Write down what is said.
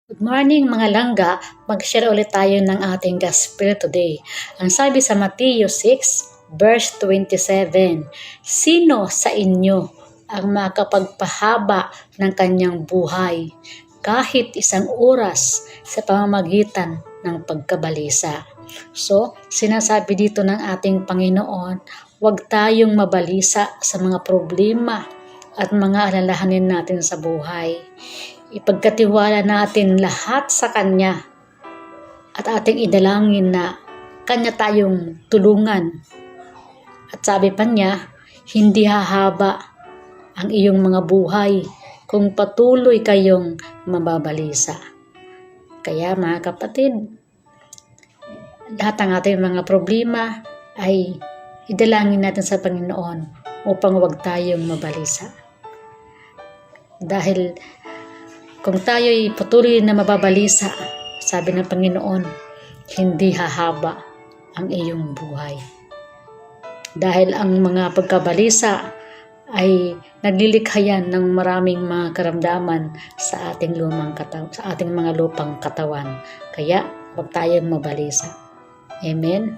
Good morning mga langga, mag-share ulit tayo ng ating gospel today. Ang sabi sa Mateo 6 verse 27, sino sa inyo ang makapagpahaba ng kanyang buhay kahit isang oras sa pamamagitan ng pagkabalisa? So, sinasabi dito ng ating Panginoon, huwag tayong mabalisa sa mga problema at mga alalahanin natin sa buhay. Ipagkatiwala natin lahat sa Kanya at ating idalangin na Kanya tayong tulungan. At sabi pa niya, hindi hahaba ang iyong mga buhay kung patuloy kayong mababalisa. Kaya mga kapatid, lahat ng ating mga problema ay idalangin natin sa Panginoon upang huwag tayong mabalisa. Dahil kung tayo'y patuloy na mababalisa, sabi ng Panginoon, hindi hahaba ang iyong buhay. Dahil ang mga pagkabalisa ay naglilikha yan ng maraming mga karamdaman sa ating sa ating mga lupang katawan. Kaya huwag tayong mabalisa. Amen.